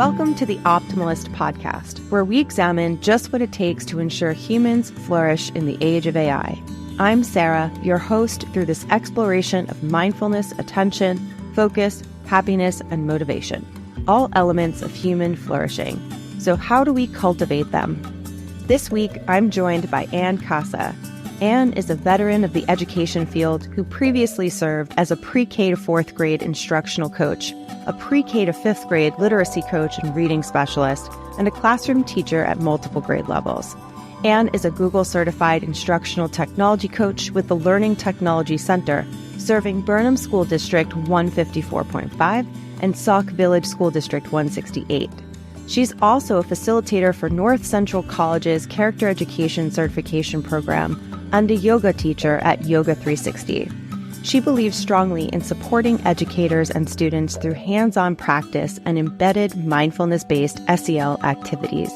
Welcome to the Optimalist podcast, where we examine just what it takes to ensure humans flourish in the age of AI. I'm Sarah, your host through this exploration of mindfulness, attention, focus, happiness, and motivation, all elements of human flourishing. So how do we cultivate them? This week, I'm joined by Kasa. Anne is a veteran of the education field who previously served as a pre-K to 4th grade instructional coach, a pre-K to 5th grade literacy coach and reading specialist, and a classroom teacher at multiple grade levels. Anne is a Google-certified instructional technology coach with the Learning Technology Center, serving Burnham School District 154.5 and Sauk Village School District 168. She's also a facilitator for North Central College's Character Education Certification Program and a yoga teacher at Yoga 360. She believes strongly in supporting educators and students through hands-on practice and embedded mindfulness-based SEL activities.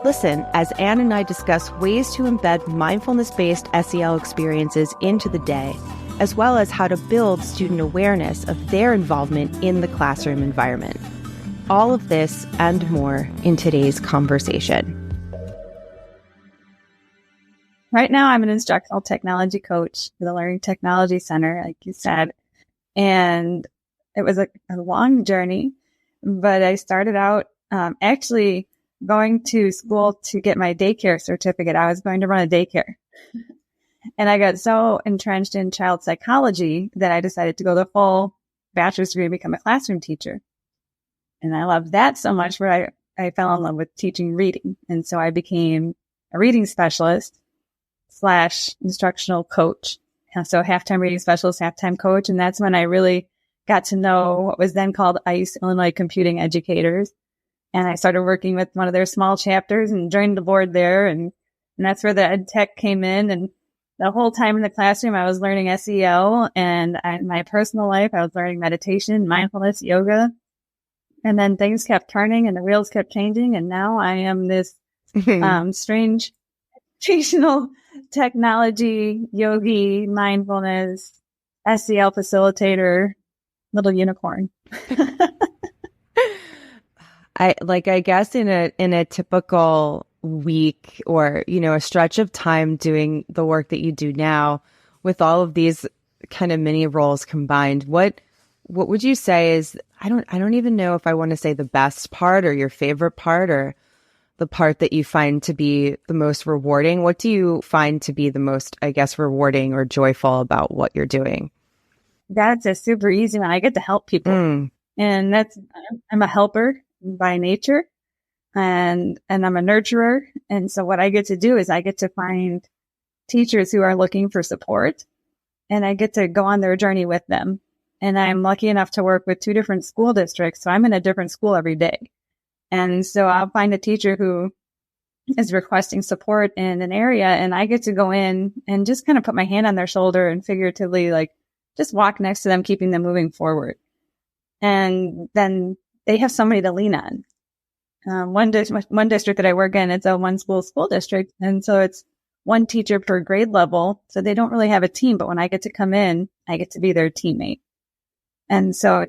Listen as Anne and I discuss ways to embed mindfulness-based SEL experiences into the day, as well as how to build student awareness of their involvement in the classroom environment. All of this and more in today's conversation. Right now, I'm an instructional technology coach for the Learning Technology Center, like you said, and it was a long journey, but I started out actually going to school to get my daycare certificate. I was going to run a daycare, and I got so entrenched in child psychology that I decided to go the full bachelor's degree and become a classroom teacher. And I loved that so much where I fell in love with teaching reading, and so I became a reading specialist / instructional coach. So halftime reading specialist, halftime coach. And that's when I really got to know what was then called ICE, Illinois Computing Educators. And I started working with one of their small chapters and joined the board there. And that's where the ed tech came in. And the whole time in the classroom, I was learning SEL, and in my personal life, I was learning meditation, mindfulness, yoga. And then things kept turning and the wheels kept changing. And now I am this strange educational technology, yogi, mindfulness, SEL facilitator, little unicorn. I guess in a typical week or, a stretch of time doing the work that you do now with all of these kind of mini roles combined, what would you say is, I don't even know if I want to say the best part or your favorite part or the part that you find to be the most rewarding? What do you find to be the most, I guess, rewarding or joyful about what you're doing? That's a super easy one. I get to help people. And I'm a helper by nature, and I'm a nurturer. And so what I get to do is I get to find teachers who are looking for support, and I get to go on their journey with them. And I'm lucky enough to work with 2 different school districts. So I'm in a different school every day. And so I'll find a teacher who is requesting support in an area, and I get to go in and just kind of put my hand on their shoulder and figuratively just walk next to them, keeping them moving forward. And then they have somebody to lean on. One district that I work in, it's a one school district. And so it's one teacher per grade level. So they don't really have a team, but when I get to come in, I get to be their teammate. And so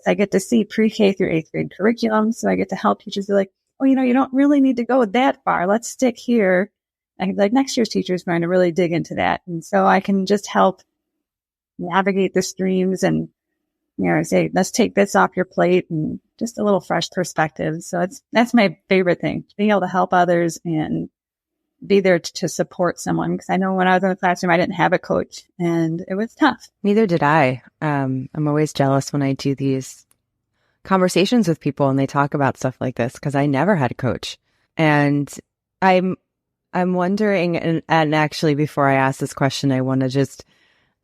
I get to see pre-K through 8th grade curriculum. So I get to help teachers be like, oh, you don't really need to go that far. Let's stick here. And next year's teacher is going to really dig into that. And so I can just help navigate the streams and, say, let's take this off your plate, and just a little fresh perspective. So that's my favorite thing, being able to help others and be there to support someone. Because I know when I was in the classroom, I didn't have a coach, and it was tough. Neither did I. I'm always jealous when I do these conversations with people and they talk about stuff like this, because I never had a coach. And I'm wondering, and actually before I ask this question, I want to just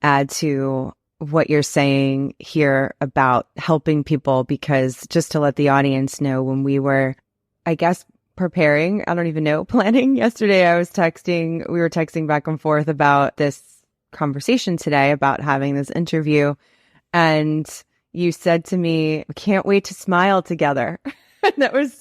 add to what you're saying here about helping people, because just to let the audience know, when we were, I guess, preparing, planning yesterday, we were texting back and forth about this conversation today, about having this interview. And you said to me, can't wait to smile together. That is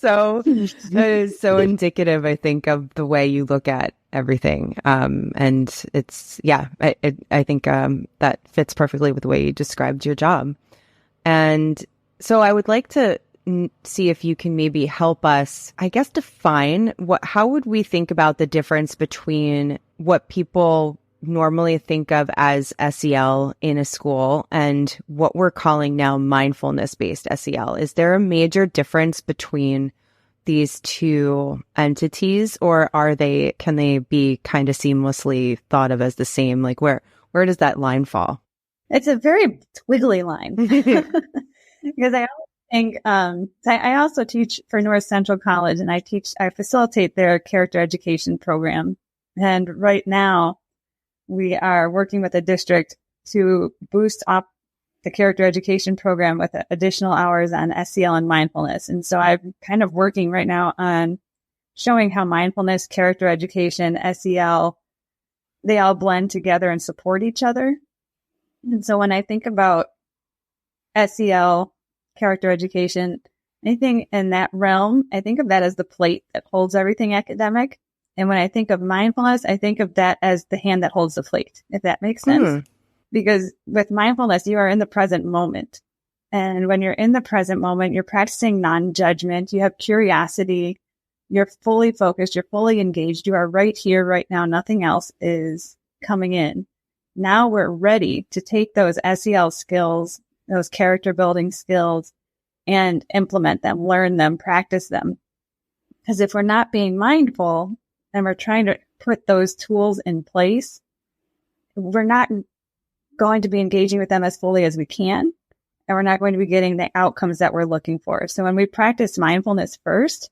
so indicative, I think, of the way you look at everything. And it's, I think that fits perfectly with the way you described your job. And so I would like to see if you can maybe help us, I guess, define how would we think about the difference between what people normally think of as SEL in a school and what we're calling now mindfulness-based SEL. Is there a major difference between these two entities, or can they be kind of seamlessly thought of as the same? Like where does that line fall? It's a very twiggly line because I think I also teach for North Central College, and I facilitate their character education program. And right now we are working with a district to boost up the character education program with additional hours on SEL and mindfulness. And so I'm kind of working right now on showing how mindfulness, character education, SEL, they all blend together and support each other. And so when I think about SEL, character education, anything in that realm, I think of that as the plate that holds everything academic. And when I think of mindfulness, I think of that as the hand that holds the plate, if that makes sense. Because with mindfulness, you are in the present moment. And when you're in the present moment, you're practicing non-judgment. You have curiosity. You're fully focused. You're fully engaged. You are right here, right now. Nothing else is coming in. Now we're ready to take those SEL skills, those character building skills, and implement them, learn them, practice them. Because if we're not being mindful and we're trying to put those tools in place, we're not going to be engaging with them as fully as we can, and we're not going to be getting the outcomes that we're looking for. So when we practice mindfulness first,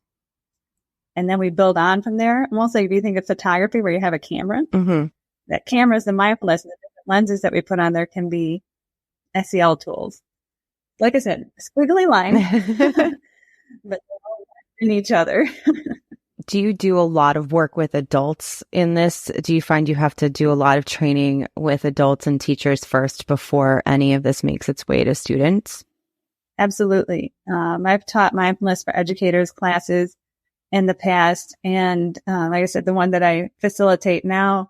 and then we build on from there, almost like if you think of photography where you have a camera, that camera is the mindfulness, and the different lenses that we put on there can be SEL tools. Like I said, squiggly line, but they're all in each other. Do you do a lot of work with adults in this? Do you find you have to do a lot of training with adults and teachers first before any of this makes its way to students? Absolutely. I've taught mindfulness for educators classes in the past. And like I said, the one that I facilitate now,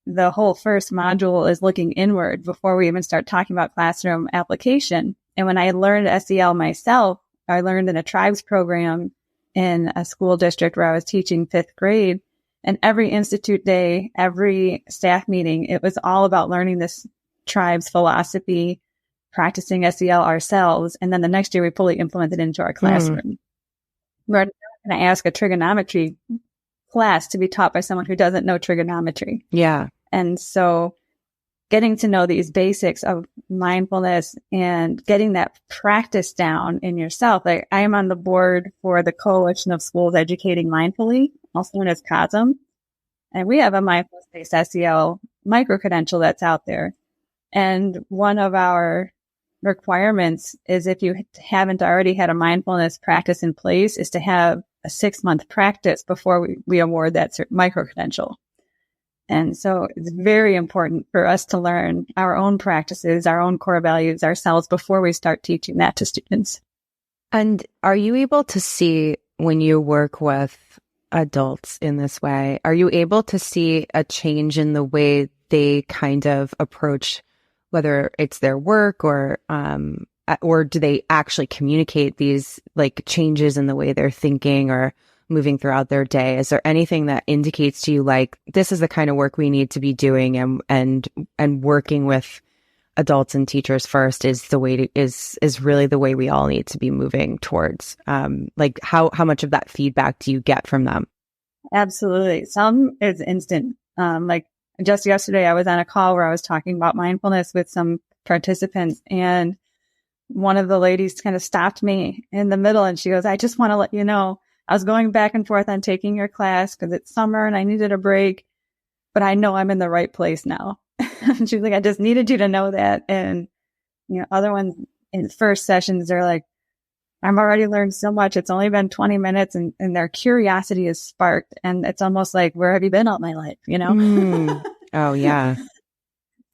the whole first module is looking inward before we even start talking about classroom application. And when I learned SEL myself, I learned in a Tribes program in a school district where I was teaching 5th grade. And every institute day, every staff meeting, it was all about learning this Tribes philosophy, practicing SEL ourselves. And then the next year we fully implemented it into our classroom. We're not going to ask a trigonometry class to be taught by someone who doesn't know trigonometry. Yeah. And so getting to know these basics of mindfulness and getting that practice down in yourself. Like I am on the board for the Coalition of Schools Educating Mindfully, also known as Kasa. And we have a mindfulness-based SEL micro-credential that's out there. And one of our requirements is, if you haven't already had a mindfulness practice in place, is to have a 6-month practice before we award that micro-credential. And so it's very important for us to learn our own practices, our own core values ourselves before we start teaching that to students. And are you able to see, when you work with adults in this way, are you able to see a change in the way they kind of approach, whether it's their work or do they actually communicate these like changes in the way they're thinking or moving throughout their day? Is there anything that indicates to you like this is the kind of work we need to be doing, and working with adults and teachers first is the way to, is really the way we all need to be moving towards? Like how much of that feedback do you get from them? Absolutely. Some is instant. Like just yesterday, I was on a call where I was talking about mindfulness with some participants, and one of the ladies kind of stopped me in the middle and she goes, "I just want to let you know, I was going back and forth on taking your class because it's summer and I needed a break, but I know I'm in the right place now." She's like, "I just needed you to know that." And, you know, other ones in first sessions, they're like, "I've already learned so much. It's only been 20 minutes and their curiosity is sparked." And it's almost like, where have you been all my life? You know? Oh, yeah.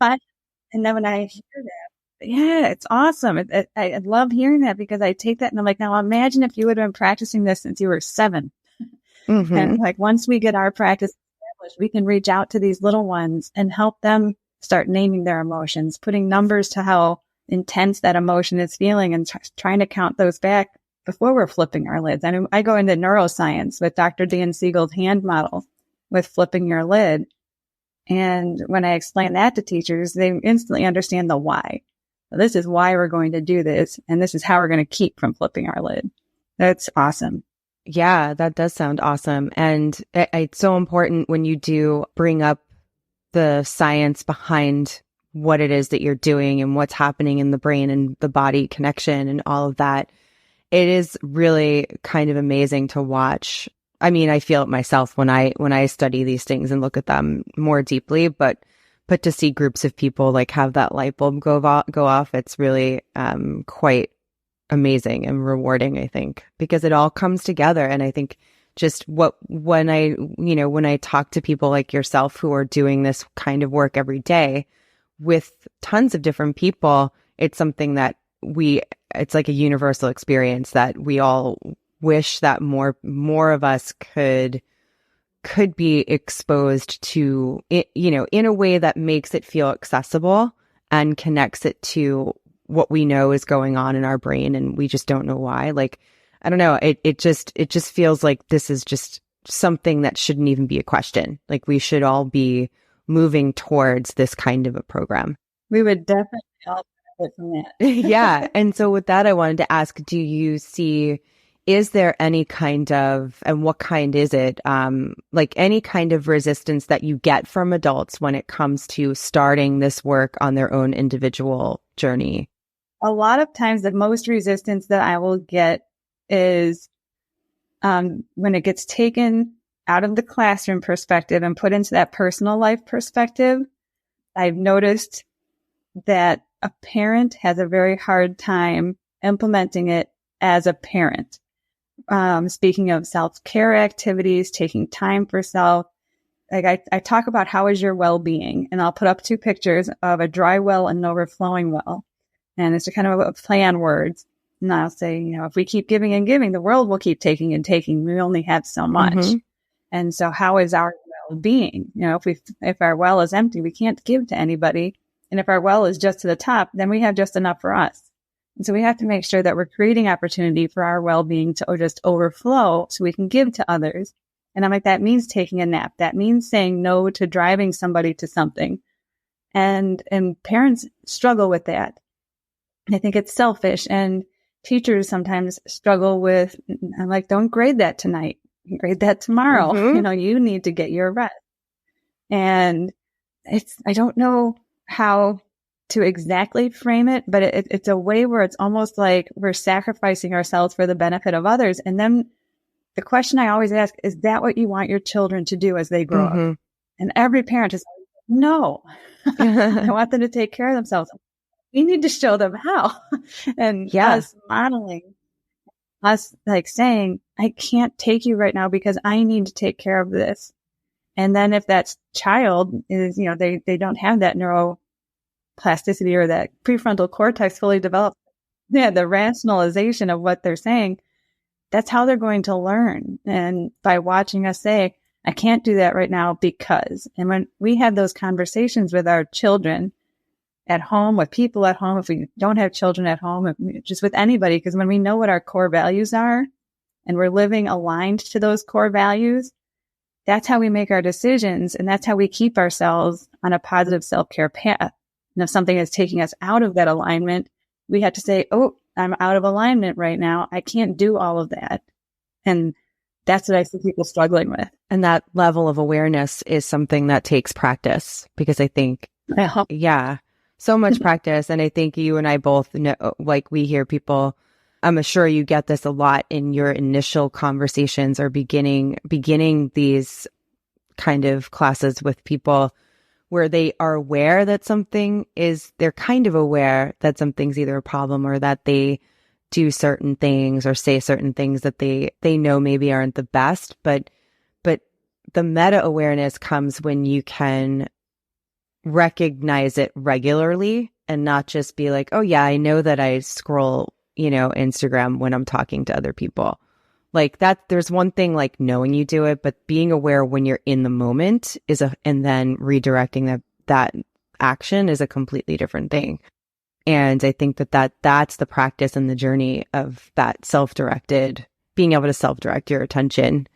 And then when I hear that, yeah, it's awesome. I love hearing that because I take that and I'm like, now imagine if you would have been practicing this since you were 7. And like, once we get our practice established, we can reach out to these little ones and help them start naming their emotions, putting numbers to how intense that emotion is feeling and trying to count those back before we're flipping our lids. I mean, I go into neuroscience with Dr. Dan Siegel's hand model with flipping your lid. And when I explain that to teachers, they instantly understand the why. So this is why we're going to do this. And this is how we're going to keep from flipping our lid. That's awesome. Yeah, that does sound awesome. And it's so important when you do bring up the science behind what it is that you're doing and what's happening in the brain and the body connection and all of that. It is really kind of amazing to watch. I mean, I feel it myself when I study these things and look at them more deeply, but to see groups of people like have that light bulb go off, it's really quite amazing and rewarding, I think, because it all comes together. And I think just when I talk to people like yourself who are doing this kind of work every day with tons of different people, it's something that it's like a universal experience that we all wish that more of us could be exposed to, in a way that makes it feel accessible and connects it to what we know is going on in our brain and we just don't know why. Like, I don't know. It just feels like this is just something that shouldn't even be a question. Like we should all be moving towards this kind of a program. We would definitely all benefit from that. Yeah. And so with that, I wanted to ask, is there any kind of, and what kind is it, like any kind of resistance that you get from adults when it comes to starting this work on their own individual journey? A lot of times the most resistance that I will get is when it gets taken out of the classroom perspective and put into that personal life perspective. I've noticed that a parent has a very hard time implementing it as a parent. Speaking of self-care activities, taking time for self, like I talk about how is your well-being, and I'll put up 2 pictures of a dry well and an overflowing well. And it's a kind of a play on words. And I'll say, if we keep giving and giving, the world will keep taking and taking. We only have so much. Mm-hmm. And so how is our well-being? If our well is empty, we can't give to anybody. And if our well is just to the top, then we have just enough for us. And so we have to make sure that we're creating opportunity for our well-being to just overflow so we can give to others. And I'm like, that means taking a nap. That means saying no to driving somebody to something. And parents struggle with that. I think it's selfish, and teachers sometimes struggle with, I'm like, don't grade that tonight. Grade that tomorrow. Mm-hmm. You need to get your rest. And I don't know how to exactly frame it, but it's a way where it's almost like we're sacrificing ourselves for the benefit of others. And then the question I always ask, is that what you want your children to do as they grow up? And every parent is like, no, I want them to take care of themselves. We need to show them how. And us modeling, us like saying, I can't take you right now because I need to take care of this. And then if that child is, they don't have that neuroplasticity or that prefrontal cortex fully developed, the rationalization of what they're saying, that's how they're going to learn. And by watching us say, I can't do that right now because, and when we have those conversations with our children at home, with people at home, if we don't have children at home, just with anybody, because when we know what our core values are and we're living aligned to those core values, that's how we make our decisions. And that's how we keep ourselves on a positive self-care path. And if something is taking us out of that alignment, we have to say, oh, I'm out of alignment right now. I can't do all of that. And that's what I see people struggling with. And that level of awareness is something that takes practice, because I think, so much practice. And I think you and I both know, like we hear people, I'm sure you get this a lot in your initial conversations or beginning these kind of classes with people where they are aware that they're kind of aware that something's either a problem or that they do certain things or say certain things that they know maybe aren't the best. But the meta awareness comes when you can recognize it regularly and not just be like, oh yeah, I know that I scroll, Instagram when I'm talking to other people. Like that, there's one thing like knowing you do it, but being aware when you're in the moment and then redirecting that action is a completely different thing. And I think that's the practice and the journey of that self-directed, being able to self-direct your attention,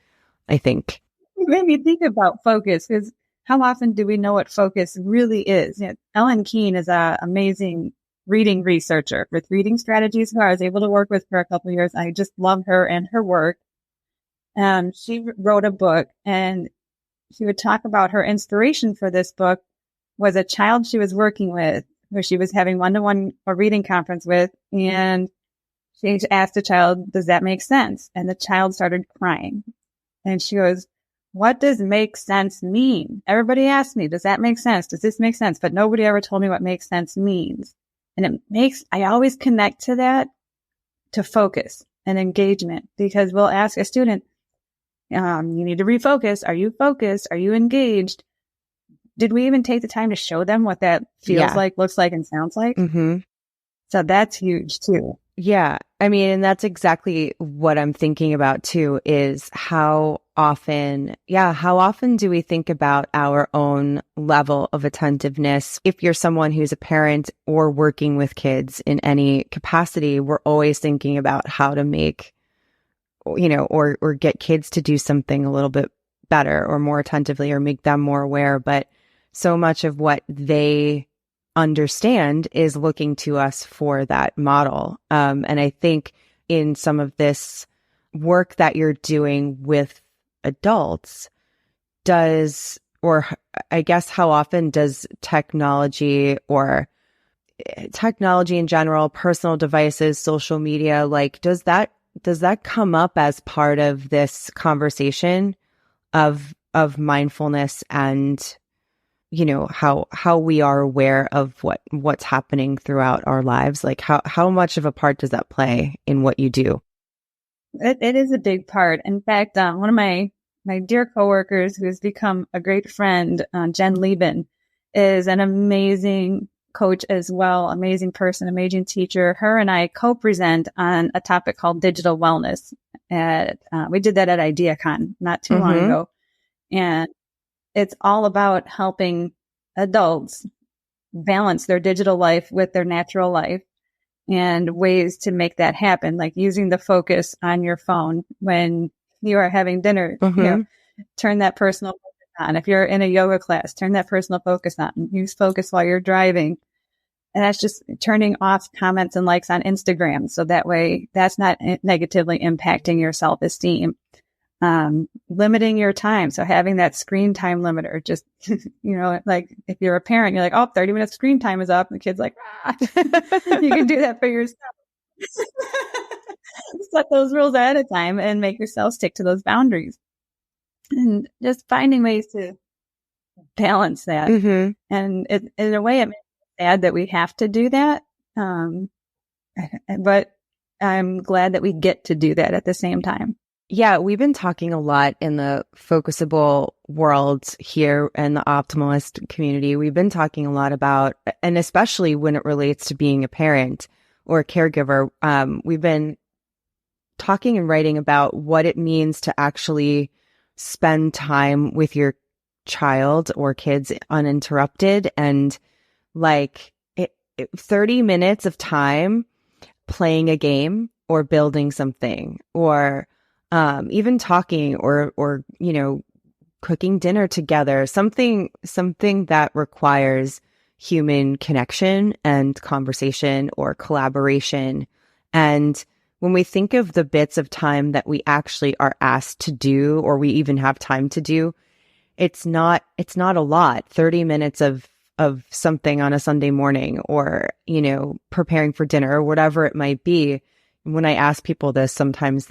I think. It made me think about focus, because how often do we know what focus really is? You know, Ellen Keene is an amazing reading researcher with reading strategies who I was able to work with for a couple of years. I just love her and her work. She wrote a book, and she would talk about her inspiration for this book was a child she was working with, who she was having one-to-one or reading conference with. And she asked the child, does that make sense? And the child started crying. And she goes, what does make sense mean? Everybody asks me, does that make sense? Does this make sense? But nobody ever told me what makes sense means. And I always connect to that, to focus and engagement, because we'll ask a student, you need to refocus. Are you focused? Are you engaged? Did we even take the time to show them what that feels like, looks like, and sounds like? Mm-hmm. So that's huge too. Yeah. I mean, and that's exactly what I'm thinking about too, is how often do we think about our own level of attentiveness? If you're someone who's a parent or working with kids in any capacity, we're always thinking about how to make, or get kids to do something a little bit better or more attentively, or make them more aware. But so much of what they understand is looking to us for that model. And I think in some of this work that you're doing with adults, how often does technology in general, personal devices, social media, does that come up as part of this conversation of mindfulness and how we are aware of what's happening throughout our lives? Like how much of a part does that play in what you do? It is a big part. In fact, one of my dear coworkers who has become a great friend, Jen Lieben, is an amazing coach as well, amazing person, amazing teacher. Her and I co-present on a topic called digital wellness. We did that at IdeaCon not too long ago. And it's all about helping adults balance their digital life with their natural life, and ways to make that happen, like using the focus on your phone when you are having dinner. Turn that personal focus on. If you're in a yoga class, turn that personal focus on. Use focus while you're driving. And that's just turning off comments and likes on Instagram, so that way that's not negatively impacting your self-esteem. Limiting your time. So having that screen time limiter, just, like if you're a parent, you're like, 30 minutes screen time is up. And the kid's like, you can do that for yourself. Set those rules ahead of time and make yourself stick to those boundaries. And just finding ways to balance that. Mm-hmm. And in a way, it makes me sad that we have to do that. But I'm glad that we get to do that at the same time. Yeah, we've been talking a lot in the focusable world here and the optimalist community. We've been talking a lot about, and especially when it relates to being a parent or a caregiver, we've been talking and writing about what it means to actually spend time with your child or kids uninterrupted, and 30 minutes of time playing a game or building something, or even talking or cooking dinner together, something that requires human connection and conversation or collaboration. And when we think of the bits of time that we actually are asked to do, or we even have time to do, it's not a lot. 30 minutes of something on a Sunday morning, or, preparing for dinner or whatever it might be. When I ask people this, sometimes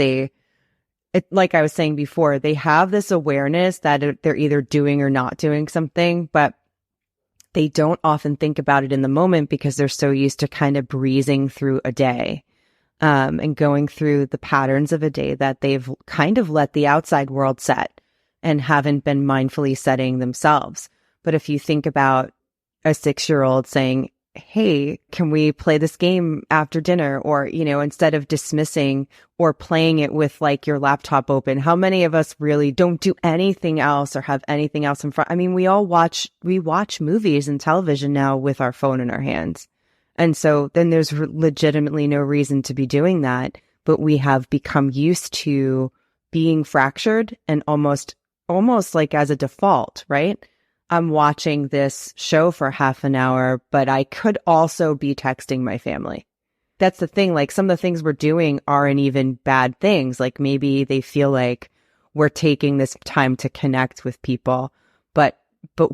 like I was saying before, they have this awareness that they're either doing or not doing something, but they don't often think about it in the moment because they're so used to kind of breezing through a day, and going through the patterns of a day that they've kind of let the outside world set and haven't been mindfully setting themselves. But if you think about a 6-year-old saying, hey, can we play this game after dinner? Or, instead of dismissing or playing it with your laptop open, how many of us really don't do anything else or have anything else in front? I mean, we watch movies and television now with our phone in our hands. And so then there's legitimately no reason to be doing that, but we have become used to being fractured and almost like as a default, right? I'm watching this show for half an hour, but I could also be texting my family. That's the thing. Like some of the things we're doing aren't even bad things. Like maybe they feel like we're taking this time to connect with people, but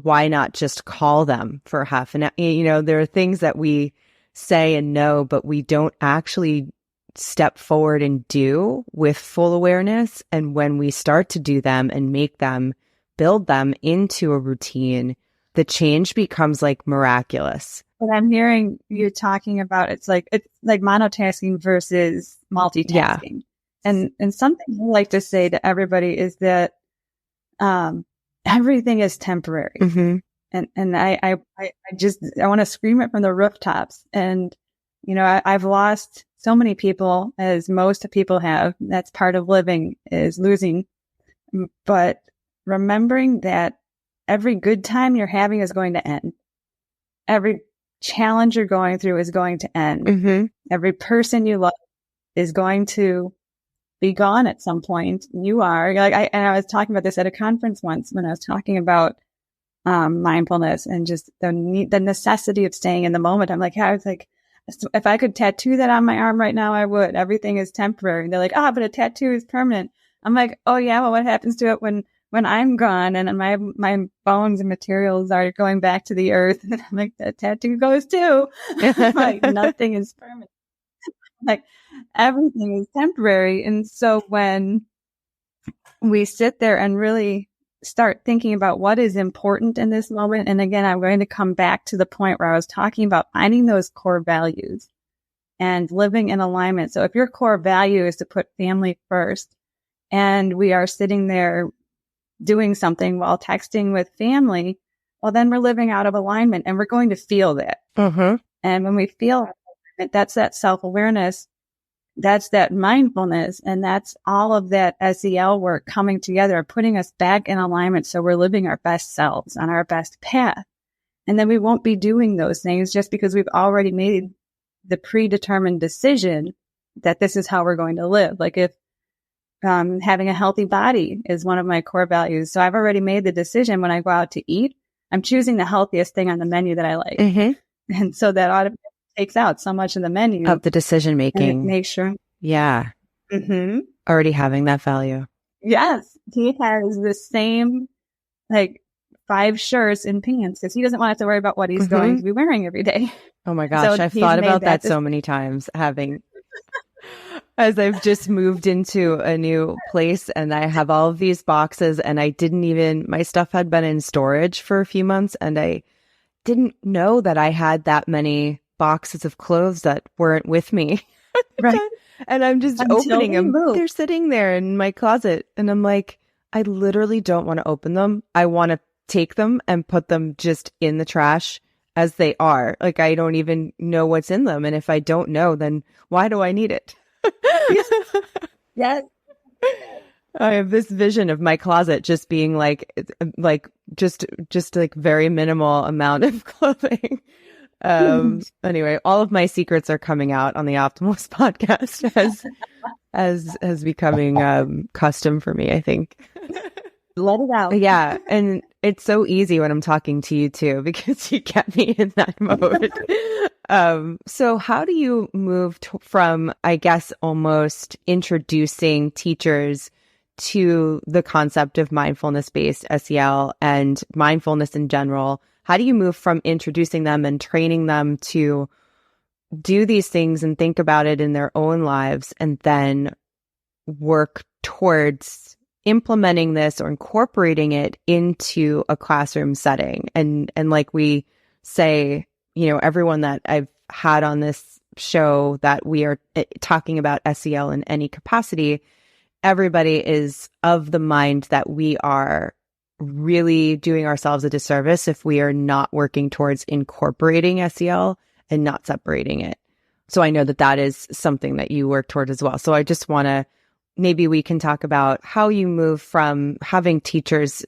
why not just call them for half an hour? You know, there are things that we say and know, but we don't actually step forward and do with full awareness. And when we start to do them and make them, build them into a routine, the change becomes like miraculous. What I'm hearing you talking about, it's like monotasking versus multitasking. Yeah. And something I like to say to everybody is that everything is temporary. Mm-hmm. And I want to scream it from the rooftops. And, you know, I've lost so many people, as most people have. That's part of living, is losing. But remembering that every good time you're having is going to end. Every challenge you're going through is going to end. Mm-hmm. Every person you love is going to be gone at some point. You are like, I was talking about this at a conference once when I was talking about mindfulness and just the necessity of staying in the moment. I'm like, I was like, if I could tattoo that on my arm right now, I would. Everything is temporary. And they're like, but a tattoo is permanent. I'm like, oh yeah, well, what happens to it when I'm gone and my bones and materials are going back to the earth? And I'm like, that tattoo goes too. Like nothing is permanent. Like everything is temporary. And so when we sit there and really start thinking about what is important in this moment, and again, I'm going to come back to the point where I was talking about finding those core values and living in alignment. So if your core value is to put family first, and we are sitting there doing something while texting with family, well, then we're living out of alignment and we're going to feel that. Mm-hmm. And when we feel it, that's that self-awareness, that's that mindfulness, and that's all of that SEL work coming together, putting us back in alignment so we're living our best selves on our best path. And then we won't be doing those things just because we've already made the predetermined decision that this is how we're going to live. Like if having a healthy body is one of my core values. So I've already made the decision when I go out to eat, I'm choosing the healthiest thing on the menu that I like. Mm-hmm. And so that automatically takes out so much of the menu. Of the decision making. Make sure. Yeah. Mm-hmm. Already having that value. Yes. He has the same, like 5 shirts and pants because he doesn't want to have to worry about what he's mm-hmm. going to be wearing every day. Oh my gosh. So I've thought about that so many times, as I've just moved into a new place and I have all of these boxes and my stuff had been in storage for a few months and I didn't know that I had that many boxes of clothes that weren't with me. Right. And I'm just opening them. They're sitting there in my closet and I'm like, I literally don't want to open them. I want to take them and put them just in the trash as they are. Like I don't even know what's in them. And if I don't know, then why do I need it? Yes. I have this vision of my closet just being like just like very minimal amount of clothing. Anyway, all of my secrets are coming out on the Optimalist podcast as becoming custom for me, I think. Let it out. Yeah. And it's so easy when I'm talking to you too, because you get me in that mode. So how do you move from, I guess, almost introducing teachers to the concept of mindfulness-based SEL and mindfulness in general? How do you move from introducing them and training them to do these things and think about it in their own lives and then work towards implementing this or incorporating it into a classroom setting? And like we say, you know, everyone that I've had on this show that we are talking about SEL in any capacity, everybody is of the mind that we are really doing ourselves a disservice if we are not working towards incorporating SEL and not separating it. So I know that is something that you work toward as well. So I just want to, maybe we can talk about how you move from having teachers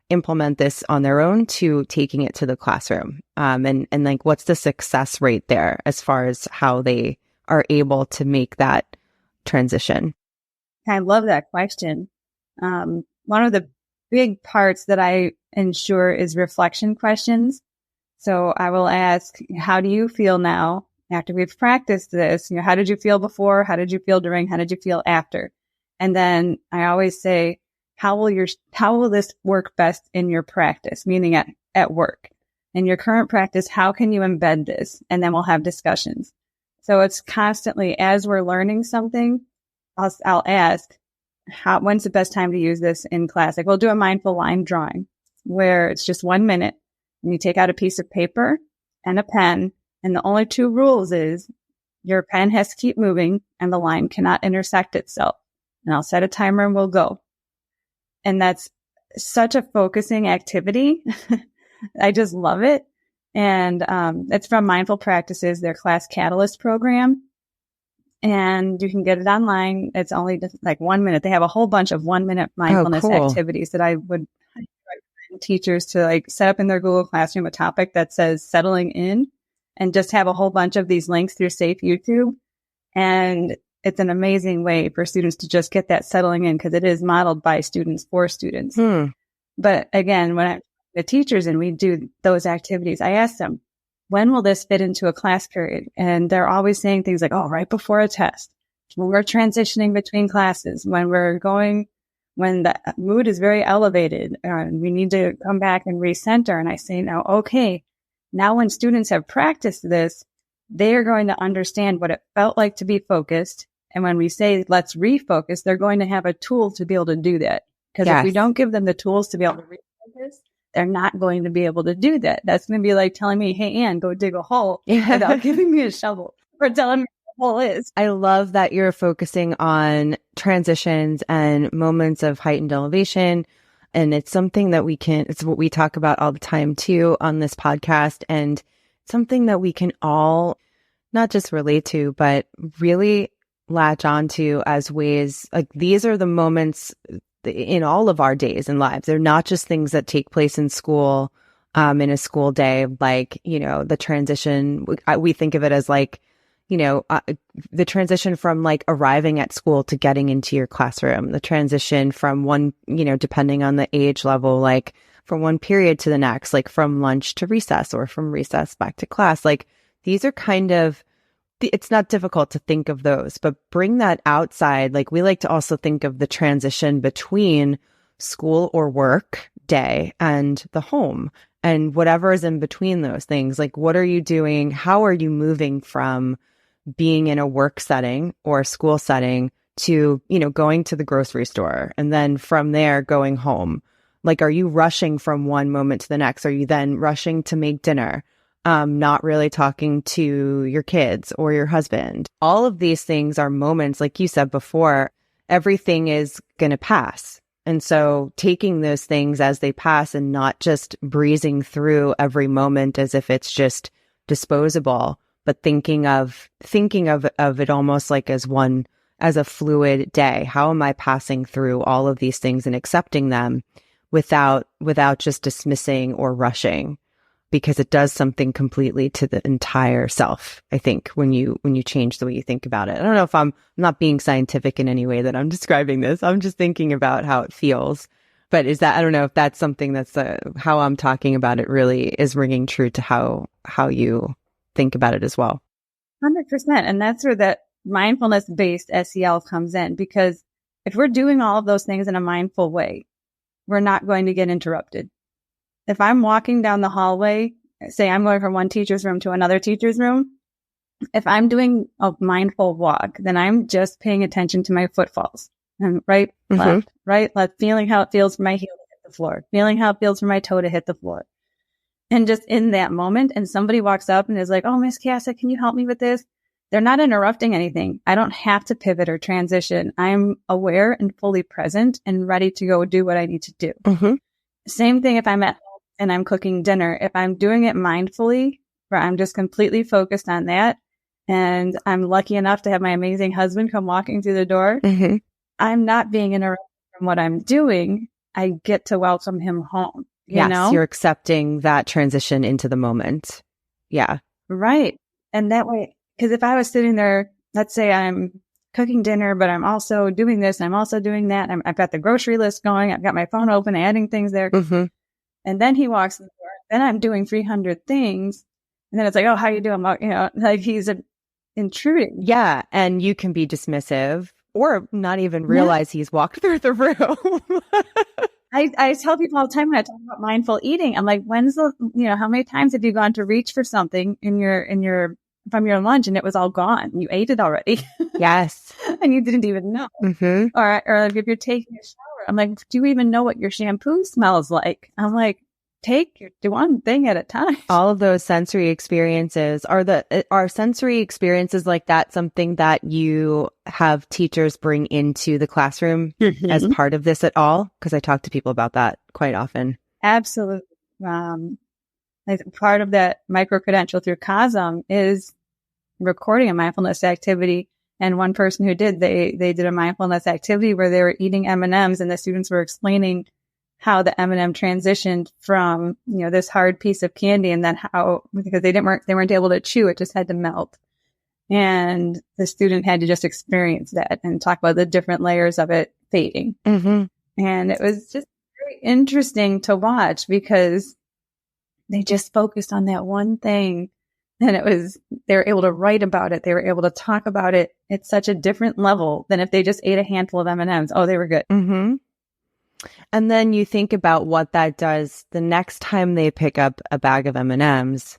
implement this on their own to taking it to the classroom? And like, what's the success rate there as far as how they are able to make that transition? I love that question. One of the big parts that I ensure is reflection questions. So I will ask, how do you feel now after we've practiced this? How did you feel before? How did you feel during? How did you feel after? And then I always say, how will this work best in your practice? Meaning at work. In your current practice, how can you embed this? And then we'll have discussions. So it's constantly, as we're learning something, I'll ask, when's the best time to use this in class? Like, we'll do a mindful line drawing where it's just 1 minute and you take out a piece of paper and a pen. And the only 2 rules is your pen has to keep moving and the line cannot intersect itself. And I'll set a timer and we'll go. And that's such a focusing activity. I just love it. And it's from Mindful Practices, their class catalyst program. And you can get it online. It's only just like 1 minute. They have a whole bunch of 1 minute mindfulness activities that I would recommend teachers to like set up in their Google Classroom a topic that says settling in, and just have a whole bunch of these links through Safe YouTube. And it's an amazing way for students to just get that settling in, because it is modeled by students for students. But again, when the teachers and we do those activities, I ask them, when will this fit into a class period? And they're always saying things like, oh, right before a test, when we're transitioning between classes, when the mood is very elevated, and we need to come back and recenter. And I say, now, okay, now when students have practiced this, they are going to understand what it felt like to be focused. And when we say, let's refocus, they're going to have a tool to be able to do that. Because if we don't give them the tools to be able to refocus, they're not going to be able to do that. That's going to be like telling me, hey, Ann, go dig a hole without giving me a shovel or telling me what the hole is. I love that you're focusing on transitions and moments of heightened elevation. And it's something that it's what we talk about all the time too on this podcast, and something that we can all not just relate to, but really latch onto as ways, like these are the moments in all of our days and lives. They're not just things that take place in school, in a school day, like, the transition. We think of it as like, the transition from like arriving at school to getting into your classroom, the transition from one, depending on the age level, like from one period to the next, like from lunch to recess or from recess back to class. Like these are kind of, it's not difficult to think of those, but bring that outside. Like we like to also think of the transition between school or work day and the home and whatever is in between those things. Like, what are you doing? How are you moving from being in a work setting or a school setting to, going to the grocery store, and then from there going home? Like, are you rushing from one moment to the next? Are you then rushing to make dinner? Not really talking to your kids or your husband. All of these things are moments, like you said before, everything is going to pass. And so taking those things as they pass and not just breezing through every moment as if it's just disposable, but thinking of it almost like as a fluid day. How am I passing through all of these things and accepting them without just dismissing or rushing? Because it does something completely to the entire self, I think, when you change the way you think about it. I don't know if I'm not being scientific in any way that I'm describing this. I'm just thinking about how it feels. But I don't know if that's something that's how I'm talking about it really is ringing true to how you think about it as well. 100%. And that's where that mindfulness-based SEL comes in, because if we're doing all of those things in a mindful way, we're not going to get interrupted. If I'm walking down the hallway, say I'm going from one teacher's room to another teacher's room, if I'm doing a mindful walk, then I'm just paying attention to my footfalls. And right, left, right, left, feeling how it feels for my heel to hit the floor, feeling how it feels for my toe to hit the floor. And just in that moment, and somebody walks up and is like, oh, Miss Kasa, can you help me with this? They're not interrupting anything. I don't have to pivot or transition. I'm aware and fully present and ready to go do what I need to do. Same thing if I'm at home and I'm cooking dinner. If I'm doing it mindfully, where I'm just completely focused on that, and I'm lucky enough to have my amazing husband come walking through the door, I'm not being interrupted from what I'm doing. I get to welcome him home. Yes, you're accepting that transition into the moment. Yeah. Right. And that way, because if I was sitting there, let's say I'm cooking dinner, but I'm also doing this and I'm also doing that. I've got the grocery list going. I've got my phone open, adding things there. Mm-hmm. And then he walks in the door. Then I'm doing 300 things. And then it's like, oh, how you doing? Like he's intruding. Yeah. And you can be dismissive or not even realize he's walked through the room. I tell people all the time when I talk about mindful eating, I'm like, how many times have you gone to reach for something from your lunch and it was all gone? You ate it already. Yes. And you didn't even know. Mm-hmm. Or if you're taking a shower, I'm like, do you even know what your shampoo smells like? I'm like, do one thing at a time. All of those sensory experiences are sensory experiences like that something that you have teachers bring into the classroom as part of this at all? Because I talk to people about that quite often. Absolutely. Part of that micro-credential through Kasa is recording a mindfulness activity. And one person who did, they did a mindfulness activity where they were eating M&Ms and the students were explaining how the M&M transitioned from, this hard piece of candy and then how, because they weren't able to chew, it just had to melt. And the student had to just experience that and talk about the different layers of it fading. Mm-hmm. And it was just very interesting to watch because they just focused on that one thing. And they were able to write about it. They were able to talk about it at such a different level than if they just ate a handful of M&Ms. Oh, they were good. Mm-hmm. And then you think about what that does the next time they pick up a bag of M&Ms.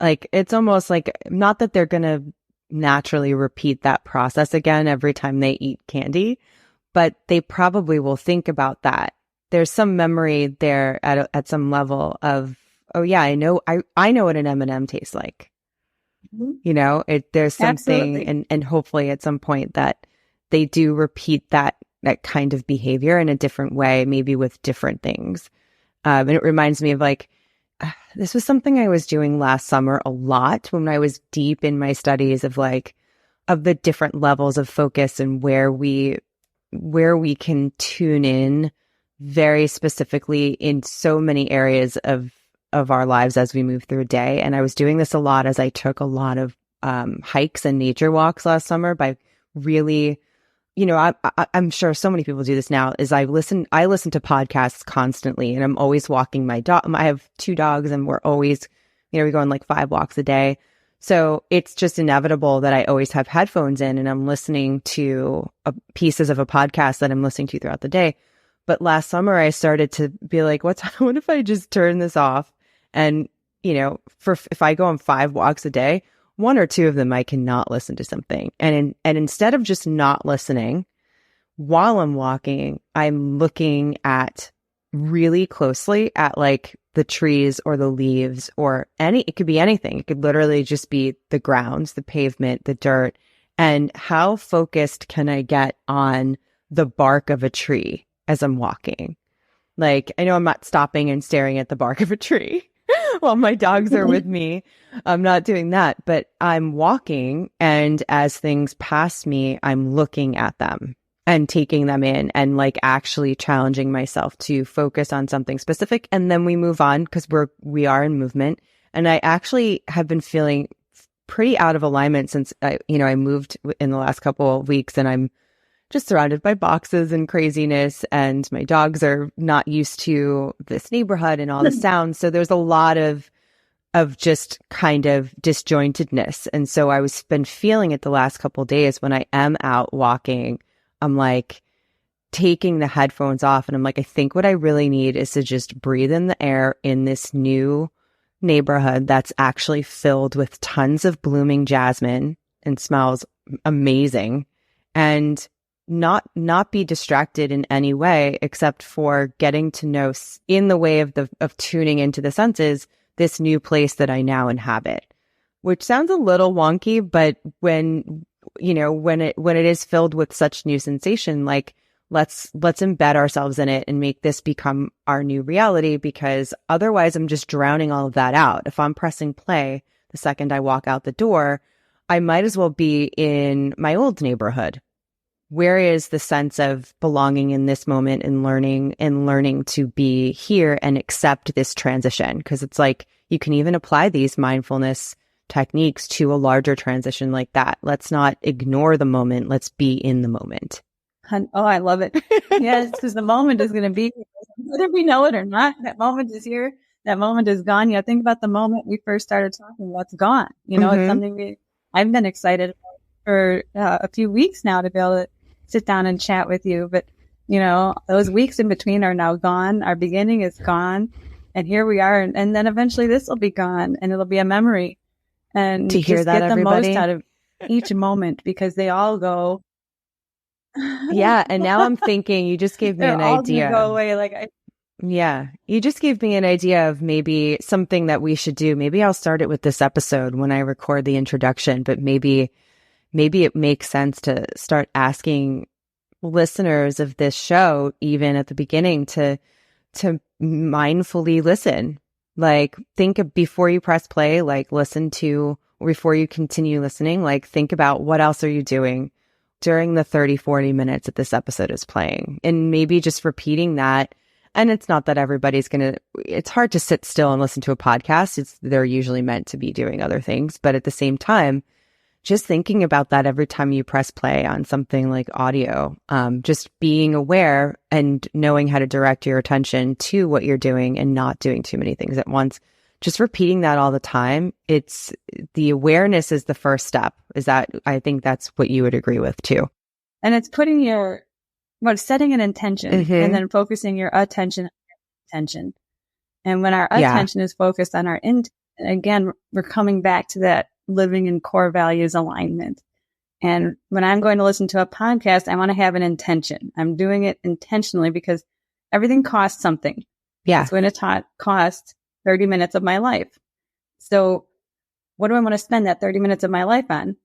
Like, it's almost like, not that they're going to naturally repeat that process again every time they eat candy, but they probably will think about that. There's some memory there at some level of, oh yeah, I know what an M&M tastes like. Mm-hmm. There's something, and hopefully at some point that they do repeat that kind of behavior in a different way, maybe with different things. And it reminds me of this was something I was doing last summer a lot when I was deep in my studies of the different levels of focus and where we can tune in very specifically in so many areas of our lives as we move through a day. And I was doing this a lot as I took a lot of hikes and nature walks last summer by really, I'm sure so many people do this now, is I listen to podcasts constantly, and I'm always walking my dog. I have 2 dogs and we're always, we go on 5 walks a day. So it's just inevitable that I always have headphones in and I'm listening to pieces of a podcast that I'm listening to throughout the day. But last summer I started to be like, what if I just turn this off? And, if I go on 5 walks a day, 1 or 2 of them I cannot listen to something. And instead of just not listening, while I'm walking, I'm looking at really closely at the trees or the leaves or it could be anything. It could literally just be the grounds, the pavement, the dirt. And how focused can I get on the bark of a tree as I'm walking? I know I'm not stopping and staring at the bark of a tree while my dogs are with me. I'm not doing that, but I'm walking, and as things pass me, I'm looking at them and taking them in and actually challenging myself to focus on something specific. And then we move on because we are in movement. And I actually have been feeling pretty out of alignment since I moved in the last couple of weeks, and I'm just surrounded by boxes and craziness, and my dogs are not used to this neighborhood and all the sounds. So there's a lot of just kind of disjointedness. And so I was been feeling it the last couple of days when I am out walking. I'm taking the headphones off, and I'm I think what I really need is to just breathe in the air in this new neighborhood that's actually filled with tons of blooming jasmine and smells amazing, and not be distracted in any way except for getting to know, in the way of tuning into the senses, this new place that I now inhabit, which sounds a little wonky, but when it is filled with such new sensation, let's embed ourselves in it and make this become our new reality, because otherwise I'm just drowning all of that out. If I'm pressing play the second I walk out the door, I might as well be in my old neighborhood, where is the sense of belonging in this moment and learning to be here and accept this transition? Because it's like you can even apply these mindfulness techniques to a larger transition like that. Let's not ignore the moment. Let's be in the moment. Oh, I love it. Yes, because the moment is going to be, whether we know it or not, that moment is here. That moment is gone. Think about the moment we first started talking about. It's gone. It's something I've been excited about for a few weeks now to be able to sit down and chat with you. But, those weeks in between are now gone. Our beginning is gone. And here we are. And then eventually this will be gone and it'll be a memory. And to hear just that, get everybody. the most out of each moment because they all go. Yeah. And now I'm thinking you just gave me an idea. Go away. Yeah. You just gave me an idea of maybe something that we should do. Maybe I'll start it with this episode when I record the introduction, but maybe it makes sense to start asking listeners of this show, even at the beginning, to mindfully listen. Like, before you press play, listen to, before you continue listening, think about what else are you doing during the 30, 40 minutes that this episode is playing. And maybe just repeating that. And it's not that everybody's it's hard to sit still and listen to a podcast. They're usually meant to be doing other things. But at the same time, just thinking about that every time you press play on something like audio, just being aware and knowing how to direct your attention to what you're doing and not doing too many things at once. Just repeating that all the time. It's the awareness is the first step. I think that's what you would agree with too. And it's setting an intention and then focusing your attention on your intention. And when our attention is focused on our intention, again, we're coming back to that living in core values alignment. And when I'm going to listen to a podcast, I want to have an intention. I'm doing it intentionally because everything costs something. Yeah. It's going to cost 30 minutes of my life. So what do I want to spend that 30 minutes of my life on?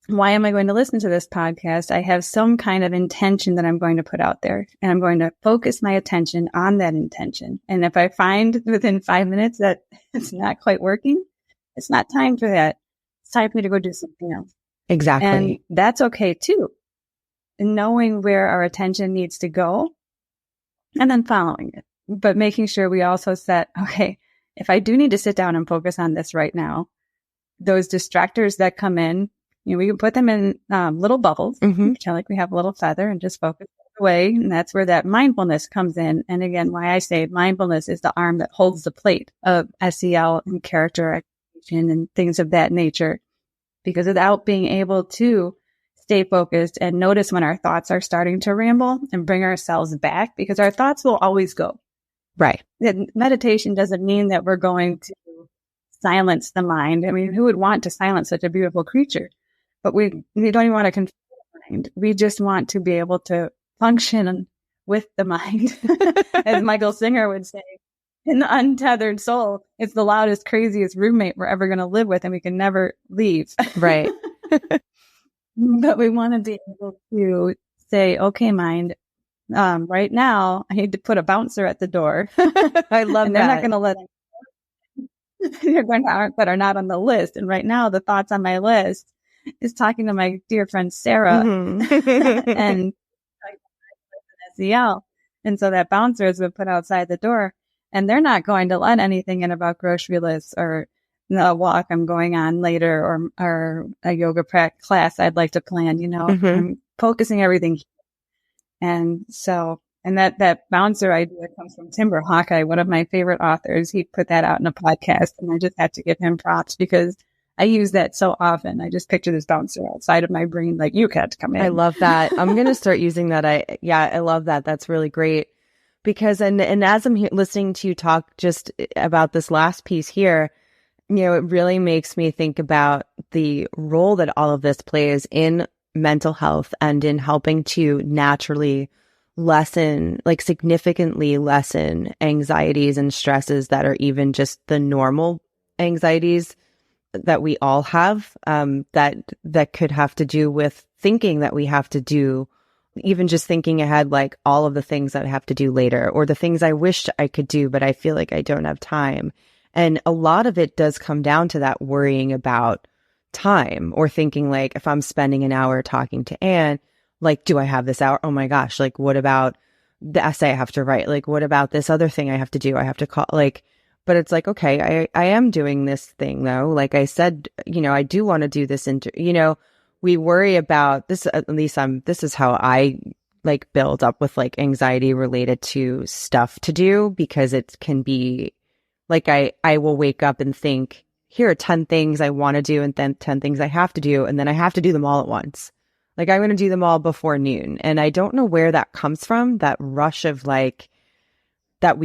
Why am I going to listen to this podcast? I have some kind of intention that I'm going to put out there, and I'm going to focus my attention on that intention. And if I find within 5 minutes that it's not quite working, it's not time for that. It's time for me to go do something else. Exactly. And that's okay too. Knowing where our attention needs to go and then following it, but making sure we also set, okay, if I do need to sit down and focus on this right now, those distractors that come in, we can put them in little bubbles, pretend like we have a little feather and just focus away. And that's where that mindfulness comes in. And again, why I say mindfulness is the arm that holds the plate of SEL and character and things of that nature, because without being able to stay focused and notice when our thoughts are starting to ramble and bring ourselves back, because our thoughts will always go. Right. Meditation doesn't mean that we're going to silence the mind. I mean, who would want to silence such a beautiful creature? But we don't even want to control the mind. We just want to be able to function with the mind. As Michael Singer would say, in the untethered soul, it's the loudest, craziest roommate we're ever going to live with, and we can never leave. Right. But we want to be able to say, okay, mind, right now I need to put a bouncer at the door. I love and that. They're not going to let they're going to, but are not on the list. And right now the thoughts on my list is talking to my dear friend Sarah and SEL. And so that bouncer has been put outside the door, and they're not going to let anything in about grocery lists or a walk I'm going on later or a yoga class I'd like to plan, I'm focusing everything. And so, and that bouncer idea comes from Timber Hawkeye, one of my favorite authors. He put that out in a podcast, and I just had to give him props because I use that so often. I just picture this bouncer outside of my brain, like, you can't come in. I love that. I'm going to start using that. I love that. That's really great. Because, and as I'm listening to you talk just about this last piece here, it really makes me think about the role that all of this plays in mental health and in helping to naturally significantly lessen anxieties and stresses that are even just the normal anxieties that we all have, that could have to do with thinking that we have to do, even just thinking ahead, like all of the things that I have to do later, or the things I wish I could do, but I feel like I don't have time. And a lot of it does come down to that worrying about time, or thinking like, if I'm spending an hour talking to Anne, Like, do I have this hour? Oh my gosh. Like, what about the essay I have to write? Like, what about this other thing I have to do? I have to call, like, but it's like, okay, I am doing this thing though. Like I said, I do want to do this we worry about this, at least this is how I like build up with like anxiety related to stuff to do, because it can be like, I will wake up and think, here are 10 things I want to do and then 10 things I have to do. And then I have to do them all at once. Like I'm going to do them all before noon. And I don't know where that comes from, that rush of like, that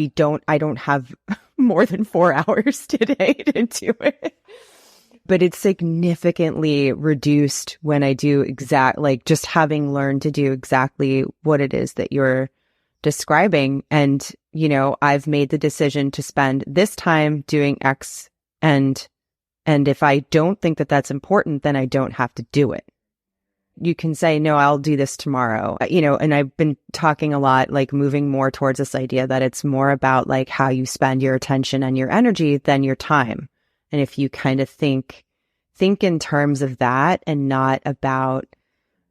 I don't have more than 4 hours today to do it. But it's significantly reduced when I do just having learned to do exactly what it is that you're describing. And, I've made the decision to spend this time doing X, and if I don't think that that's important, then I don't have to do it. You can say, no, I'll do this tomorrow, and I've been talking a lot, like moving more towards this idea that it's more about like how you spend your attention and your energy than your time. And if you kind of think in terms of that, and not about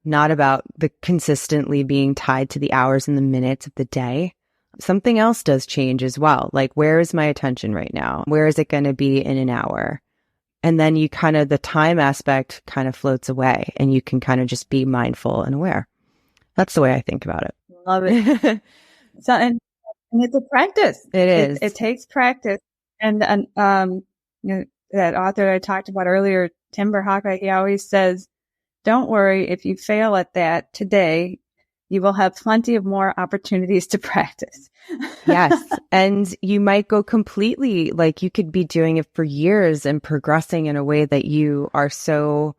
the consistently being tied to the hours and the minutes of the day, something else does change as well. Like, where is my attention right now? Where is it going to be in an hour? And then the time aspect kind of floats away, and you can kind of just be mindful and aware. That's the way I think about it. Love it. So, and it's a practice. It is. It takes practice. And, that author I talked about earlier, Tim Berhaka, he always says, don't worry if you fail at that today, you will have plenty of more opportunities to practice. Yes. And you might go completely, like you could be doing it for years and progressing in a way that you are so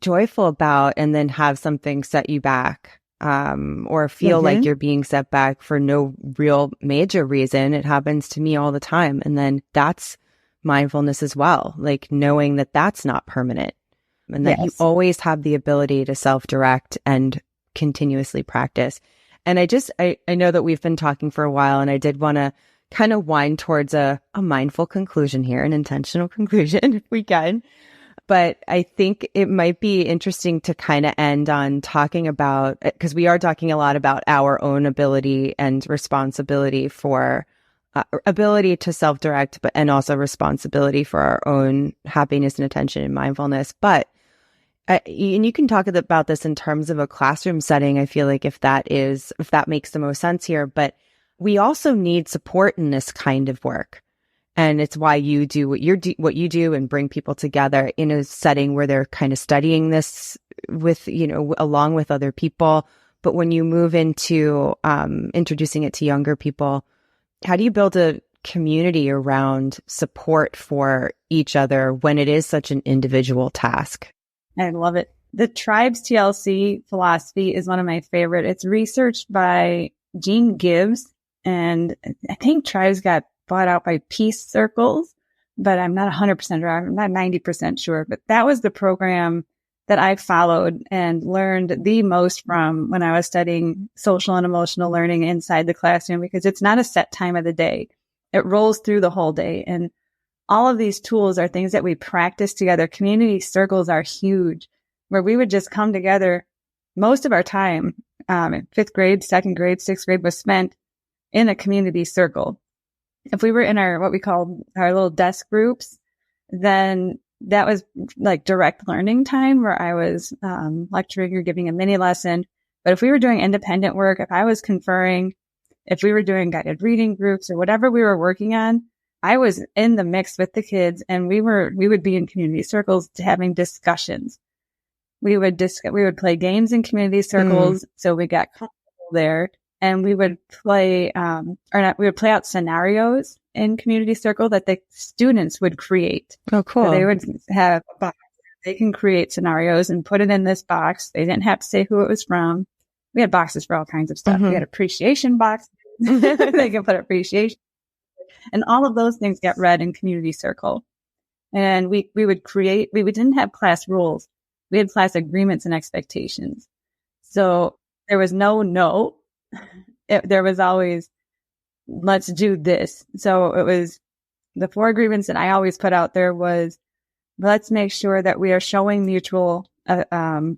joyful about, and then have something set you back, or feel like you're being set back for no real major reason. It happens to me all the time. And then that's mindfulness as well, like knowing that that's not permanent, and that you always have the ability to self-direct and continuously practice. And I know that we've been talking for a while, and I did want to kind of wind towards a mindful conclusion here, an intentional conclusion if we can. But I think it might be interesting to kind of end on talking about, because we are talking a lot about our own ability and responsibility for ability to self-direct, and also responsibility for our own happiness and attention and mindfulness. But and you can talk about this in terms of a classroom setting. I feel like if that makes the most sense here, but we also need support in this kind of work. And it's why you do what you do, and bring people together in a setting where they're kind of studying this with, along with other people. But when you move into introducing it to younger people, how do you build a community around support for each other when it is such an individual task? I love it. The Tribes TLC philosophy is one of my favorite. It's researched by Gene Gibbs, and I think Tribes got bought out by Peace Circles, but I'm not 100% sure. I'm not 90% sure, but that was the program that I followed and learned the most from when I was studying social and emotional learning inside the classroom, because it's not a set time of the day. It rolls through the whole day. And all of these tools are things that we practice together. Community circles are huge, where we would just come together. Most of our time, in 5th grade, 2nd grade, 6th grade was spent in a community circle. If we were in what we called our little desk groups, then that was like direct learning time, where I was lecturing or giving a mini lesson. But if we were doing independent work, if I was conferring, if we were doing guided reading groups or whatever we were working on, I was in the mix with the kids, and we would be in community circles having discussions. We would play games in community circles. So we got comfortable there, and we would play, we would play out scenarios in community circle that the students would create. Oh, cool. So they would have a box. They can create scenarios and put it in this box. They didn't have to say who it was from. We had boxes for all kinds of stuff. We had appreciation boxes. They can put appreciation. And all of those things get read in community circle. And we didn't have class rules. We had class agreements and expectations. So there was no. There was always, let's do this. So it was the 4 agreements that I always put out there was, let's make sure that we are showing mutual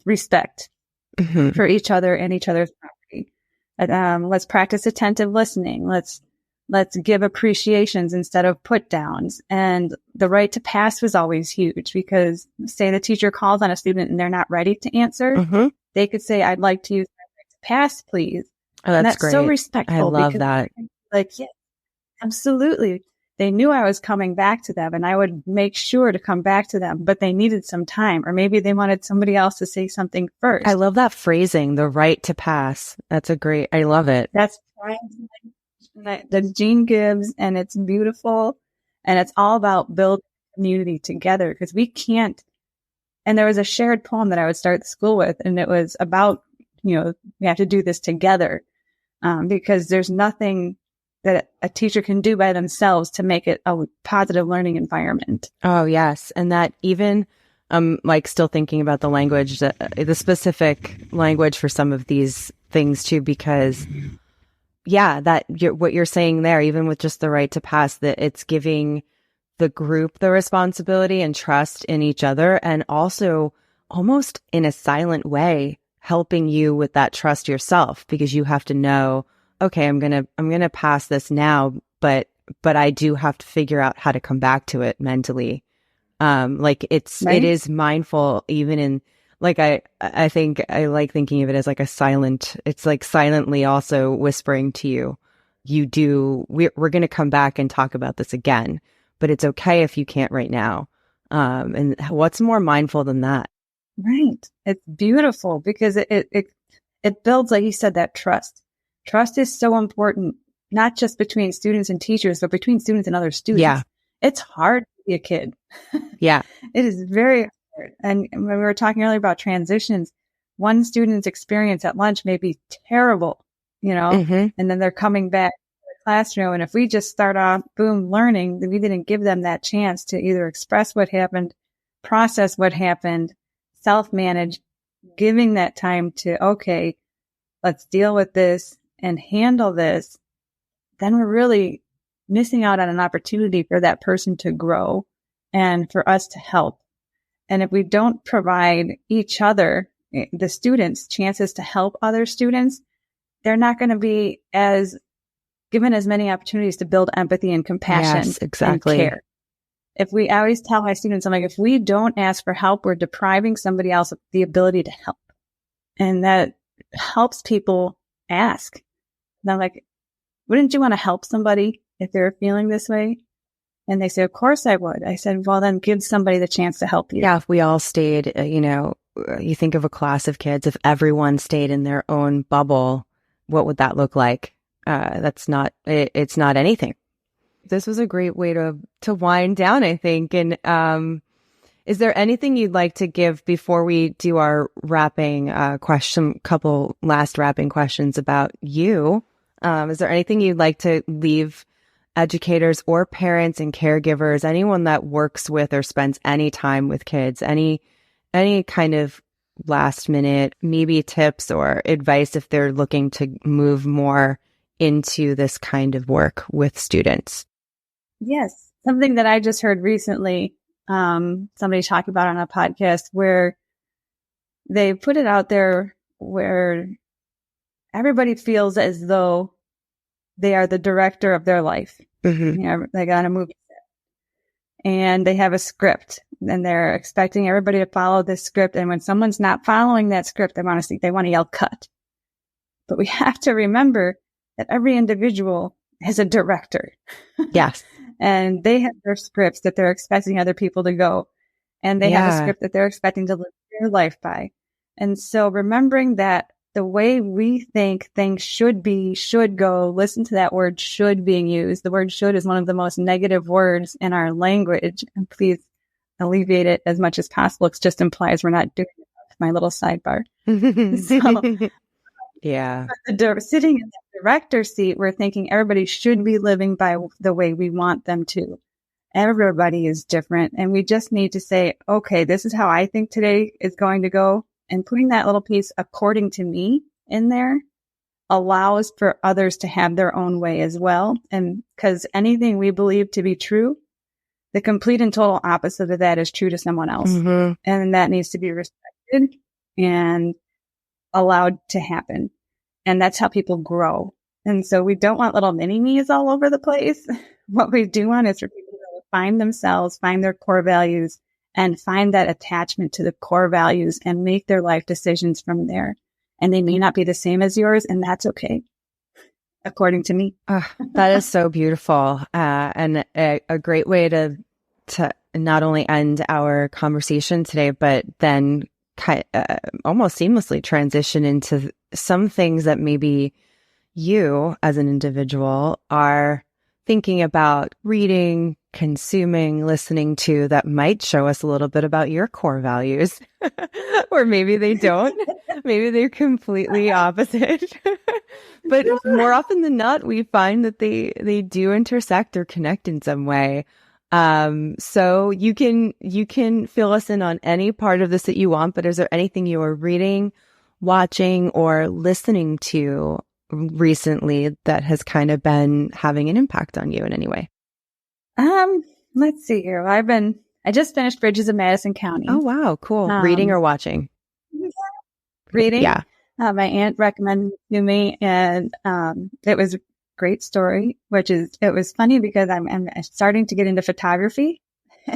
respect. for each other and each other's property. Let's practice attentive listening. Let's give appreciations instead of put downs. And the right to pass was always huge, because say the teacher calls on a student and they're not ready to answer, they could say, I'd like to use my right to pass, please. Oh, that's great. So respectful. I love that. Like, yeah, absolutely. They knew I was coming back to them, and I would make sure to come back to them, but they needed some time, or maybe they wanted somebody else to say something first. I love that phrasing, the right to pass. That's I love it. That's the Gene Gibbs, and it's beautiful, and it's all about building community together, because we can't. And there was a shared poem that I would start the school with, and it was about, we have to do this together, because there's nothing that a teacher can do by themselves to make it a positive learning environment. Oh, yes. And that even, like still thinking about the language, the specific language for some of these things too, because what you're saying there, even with just the right to pass, that it's giving the group the responsibility and trust in each other, and also almost in a silent way, helping you with that trust yourself, because you have to know, okay, I'm going to pass this now, but I do have to figure out how to come back to it mentally. It is mindful, even in, like, I think I like thinking of it as like it's like silently also whispering to you, we're going to come back and talk about this again, but it's okay if you can't right now. And what's more mindful than that? Right. It's beautiful, because it builds, like you said, that trust. Trust is so important, not just between students and teachers, but between students and other students. Yeah. It's hard to be a kid. Yeah. It is very hard. And when we were talking earlier about transitions, one student's experience at lunch may be terrible, and then they're coming back to the classroom. And if we just start off, boom, learning, then we didn't give them that chance to either express what happened, process what happened, self-manage, giving that time to, okay, let's deal with this and handle this, then we're really missing out on an opportunity for that person to grow and for us to help. And if we don't provide each other, the students, chances to help other students, they're not going to be given as many opportunities to build empathy and compassion. Yes, exactly. And care. I always tell my students, I'm like, if we don't ask for help, we're depriving somebody else of the ability to help. And that helps people ask. And I'm like, wouldn't you want to help somebody if they're feeling this way? And they say, of course I would. I said, well, then give somebody the chance to help you. Yeah, if we all stayed, you think of a class of kids, if everyone stayed in their own bubble, what would that look like? It's not anything. This was a great way to wind down, I think. And is there anything you'd like to give before we do our wrapping couple last wrapping questions about you? Is there anything you'd like to leave educators or parents and caregivers, anyone that works with or spends any time with kids, any kind of last minute, maybe tips or advice if they're looking to move more into this kind of work with students? Yes. Something that I just heard recently, somebody talking about on a podcast, where they put it out there where everybody feels as though they are the director of their life. Like on a movie set, and they have a script, and they're expecting everybody to follow this script. And when someone's not following that script, they want to yell cut. But we have to remember that every individual is a director. Yes. And they have their scripts that they're expecting other people to go. And they have a script that they're expecting to live their life by. And so remembering that the way we think things should go, listen to that word should being used. The word should is one of the most negative words in our language. And please alleviate it as much as possible. It just implies we're not doing it. My little sidebar. So, yeah. Sitting in the director's seat, we're thinking everybody should be living by the way we want them to. Everybody is different. And we just need to say, okay, this is how I think today is going to go. And putting that little piece according to me in there allows for others to have their own way as well. And because anything we believe to be true, the complete and total opposite of that is true to someone else. And that needs to be respected. And allowed to happen. And that's how people grow. And so we don't want little mini-me's all over the place. What we do want is for people to find themselves, find their core values, and find that attachment to the core values and make their life decisions from there. And they may not be the same as yours, and that's okay, according to me. That is so beautiful. And a great way to not only end our conversation today, but then almost seamlessly transition into some things that maybe you as an individual are thinking about reading, consuming, listening to that might show us a little bit about your core values. Or maybe they don't. Maybe they're completely opposite. But more often than not, we find that they do intersect or connect in some way. So you can fill us in on any part of this that you want, but is there anything you are reading, watching, or listening to recently that has kind of been having an impact on you in any way? Let's see here. I just finished Bridges of Madison County. Oh, wow. Cool. Reading or watching? Reading. Yeah. My aunt recommended it to me, and it was a great story, it was funny because I'm starting to get into photography,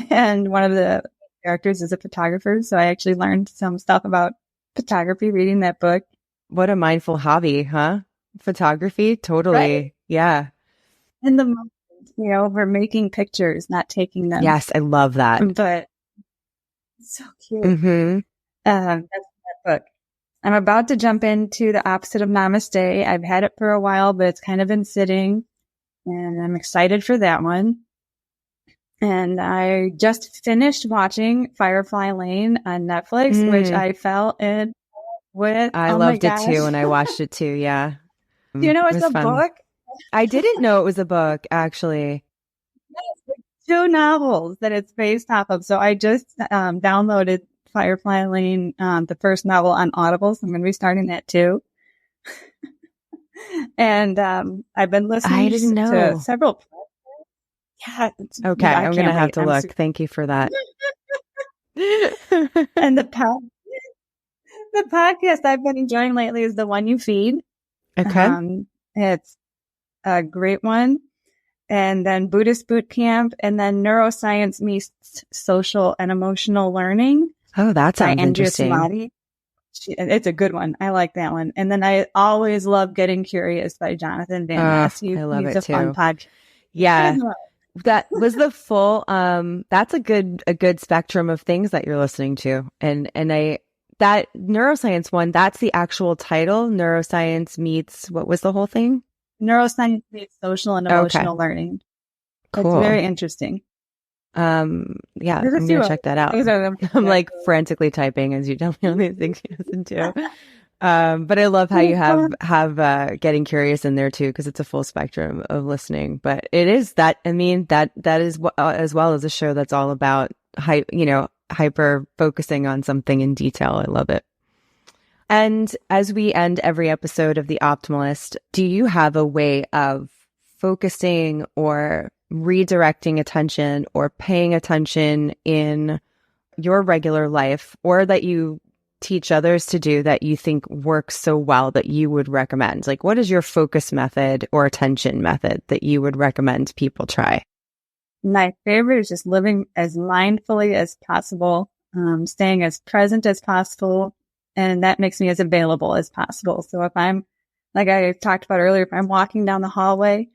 and one of the characters is a photographer. So I actually learned some stuff about photography reading that book. What a mindful hobby, huh? Photography? Totally. Right? Yeah. In the moment, we're making pictures, not taking them. Yes, I love that. But it's so cute. Mm-hmm. That's that book. I'm about to jump into the opposite of Namaste. I've had it for a while, but it's kind of been sitting, and I'm excited for that one. And I just finished watching Firefly Lane on Netflix, which I fell in with. I loved it too, and I watched it too. Yeah. Do you know it's a book? I didn't know it was a book, actually. Yes, 2 novels that it's based off of. So I just downloaded Firefly Lane, the first novel on Audible. So I'm going to be starting that too. And I've been listening to several. Yeah. Okay, I'm going to have to look. Thank you for that. And the podcast I've been enjoying lately is The One You Feed. Okay. It's a great one. And then Buddhist Boot Camp, and then Neuroscience Meets Social and Emotional Learning. Oh, that sounds interesting. It's a good one. I like that one. And then I always love Getting Curious by Jonathan Van Ness. I love it too. Fun podcast. Yeah. That was the full, that's a good spectrum of things that you're listening to. And that neuroscience one, that's the actual title. Neuroscience meets, what was the whole thing? Neuroscience meets social and emotional learning. Cool. It's very interesting. Yeah, I'm going to check that out. I'm like frantically typing as you tell me all these things you listen to. But I love how you have Getting Curious in there too, because it's a full spectrum of listening. But it is that, I mean, that is as well as a show that's all about hyper focusing on something in detail. I love it. And as we end every episode of The Optimalist, do you have a way of focusing or redirecting attention or paying attention in your regular life, or that you teach others to do that you think works so well that you would recommend? Like, what is your focus method or attention method that you would recommend people try? My favorite is just living as mindfully as possible, staying as present as possible. And that makes me as available as possible. So if I'm, like I talked about earlier, if I'm walking down the hallway,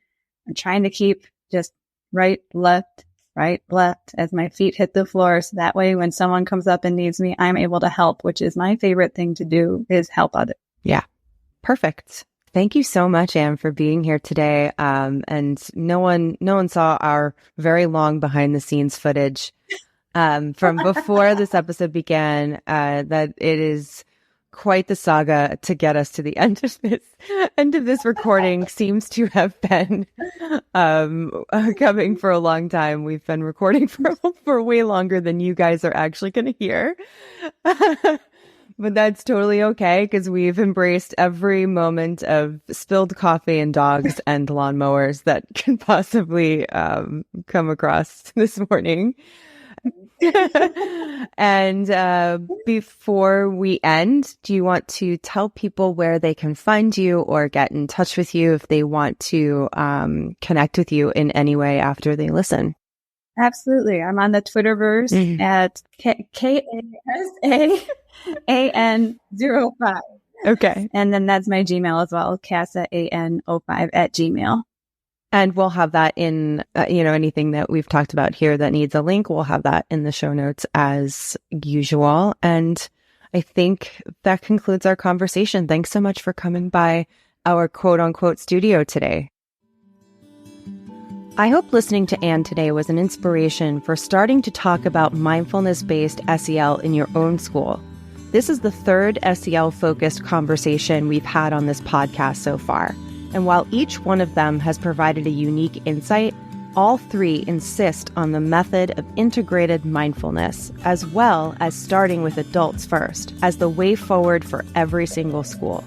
I'm trying to keep just right, left as my feet hit the floor. So that way, when someone comes up and needs me, I'm able to help, which is my favorite thing to do, is help others. Yeah. Perfect. Thank you so much, Anne, for being here today. And no one saw our very long behind the scenes footage from before this episode began, that it is quite the saga to get us to the end of this recording. Seems to have been coming for a long time. We've been recording for way longer than you guys are actually going to hear. But that's totally okay, because we've embraced every moment of spilled coffee and dogs and lawnmowers that can possibly come across this morning. And before we end, do you want to tell people where they can find you or get in touch with you if they want to connect with you in any way after they listen? Absolutely. I'm on the Twitterverse at KASAAN05. Okay. And then that's my Gmail as well, KasaAN05 @gmail. And we'll have that in, anything that we've talked about here that needs a link, we'll have that in the show notes as usual. And I think that concludes our conversation. Thanks so much for coming by our quote unquote studio today. I hope listening to Anne today was an inspiration for starting to talk about mindfulness-based SEL in your own school. This is the third SEL-focused conversation we've had on this podcast so far. And while each one of them has provided a unique insight, all three insist on the method of integrated mindfulness, as well as starting with adults first, as the way forward for every single school.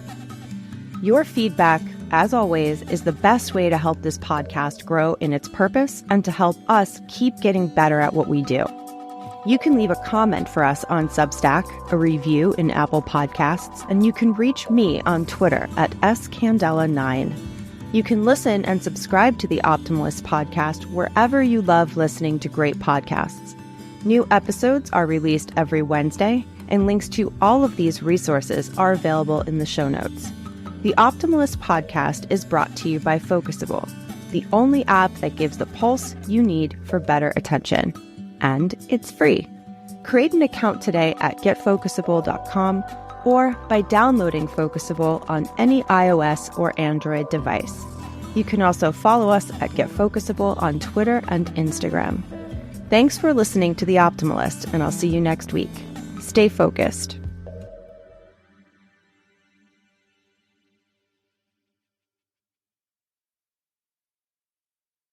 Your feedback, as always, is the best way to help this podcast grow in its purpose and to help us keep getting better at what we do. You can leave a comment for us on Substack, a review in Apple Podcasts, and you can reach me on Twitter at scandela9. You can listen and subscribe to the Optimalist podcast wherever you love listening to great podcasts. New episodes are released every Wednesday, and links to all of these resources are available in the show notes. The Optimalist podcast is brought to you by Focusable, the only app that gives the pulse you need for better attention. And it's free. Create an account today at getfocusable.com or by downloading Focusable on any iOS or Android device. You can also follow us at GetFocusable on Twitter and Instagram. Thanks for listening to The Optimalist, and I'll see you next week. Stay focused.